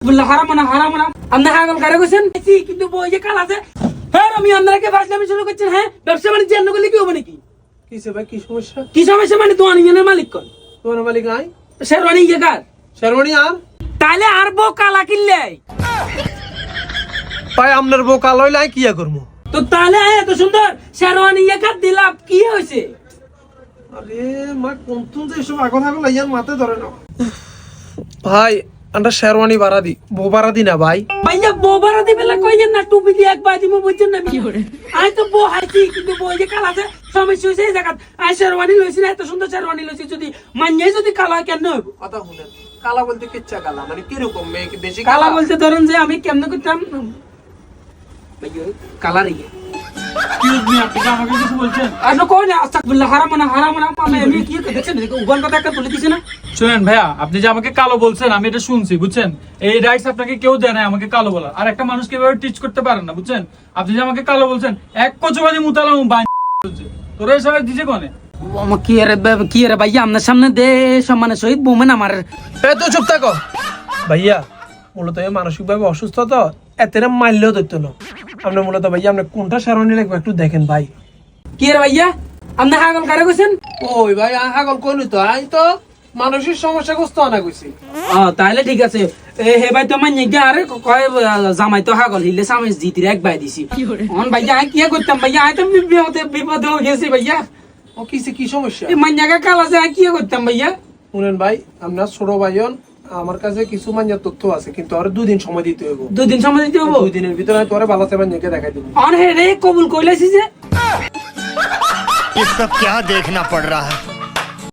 বললা হারাম না আপনি হাগল করে কইছেন কিন্তু বই যে কাল আছে হ্যাঁ আমি আপনাকে ফাজলামি শুরু করছেন হ্যাঁ ব্যবসা বাণিজ্য এন্ন করলে কি হবে নাকি কিসে ভাই কি সমস্যা? কি সমস্যা মানে তো আনিনের মালিক কোন তোমার মালিক আই শেরওয়ানি জায়গা শেরওয়ানি আর তাইলে আর বউ কালা কিনলে ভাই আপনার বউ কালো হইলে কি করবো? তো তাহলে এত সুন্দর শেরওয়ানি জায়গা দিলাম কি হয়েছে আরে মা কোন তো এসব আগল আগল আইয়ার মাথায় ধরে না ভাই আমরা শেরওয়ানি ভাড়া দি বউ ভাড়া দি না ভাই ভাইয়া বউ ভাড়া দিবে না কইছেন না টুপি দিয়ে এক বাজি মো বুঝছেন না কি করে আই তো বউ হাইছি কিন্তু বউ যে কালা আছে সমস্যা হইছে এই জায়গা আই শেরওয়ানি লইছি না এত সুন্দর শেরওয়ানি লইছি যদি মান্যে যদি কালা কেন হইব কথা শুনেন কালা বলতে কিচ্ছা কালা মানে কিরকম মেয়ে কি বেশি কালা বলতে ধরেন যে আমি কেমনে করতাম ভাইয়া কালা রে এক্সকিউজ মি, আপনি কি আমাকে কিছু বলছেন? আপনি কই না আস্তাগফিরুল্লাহ হারাম না আমি কি দেখছেন উবান কথা একটা তুলে দিছে না শুনেন ভাইয়া, আপনি যে আমাকে কালো বলছেন আমি এটা শুনছি, বুঝছেন? এই রাইটস আপনাকে কেউ দেয় না আমাকে কালো বলা। আর একটা মানুষকে এভাবে টিচ করতে পারেন না, বুঝছেন? আপনি যে আমাকে কালো বলছেন, এক কচুবাজি মুতালাম তোরা সবাই দিছে কোনে? কি রে ভাইয়া আপনার সামনে দে সম্মানের সহিত বোমেন আমার এ তো চুপ থাকো ভাইয়া মূলত মানসিক ভাবে অসুস্থ তো এত মারলেও ধরতো না আপনি মূলত ভাইয়া আপনি কোনটা শেরওয়ানি লাগবে একটু দেখেন ভাই কি রে ভাইয়া আপনি হাগল করে কইছেন ওই ভাই হাগল কইনি তো আই তো মানসিক সমস্যাগ্রস্ত আনা কইছি তাহলে ঠিক আছে হে ভাই তো মান্য আরে কয় জামাই তো হাগল হিলে সামনে জিতির এক বাই দিছি অন ভাইয়া আই কি করতাম ভাইয়া আই তো বিপদ হয়ে গেছি ভাইয়া ও কিসে কি সমস্যা এই মান্যাকে কালা আছে আই কি করতাম ভাইয়া শুনেন ভাই আপনার ছোট ভাইয়ন আমার কাছে কিছু মান্যার তথ্য আছে কিন্তু আর 2 দিন সময় দিতে হইব 2 দিন সময় দিতে হবো 2 দিনের ভিতরে আমি তোরে বালাতে মান্যাকে দেখাই দেব অন হে রে কবুল কইলাছি যে ये सब क्या देखना पड़ रहा है।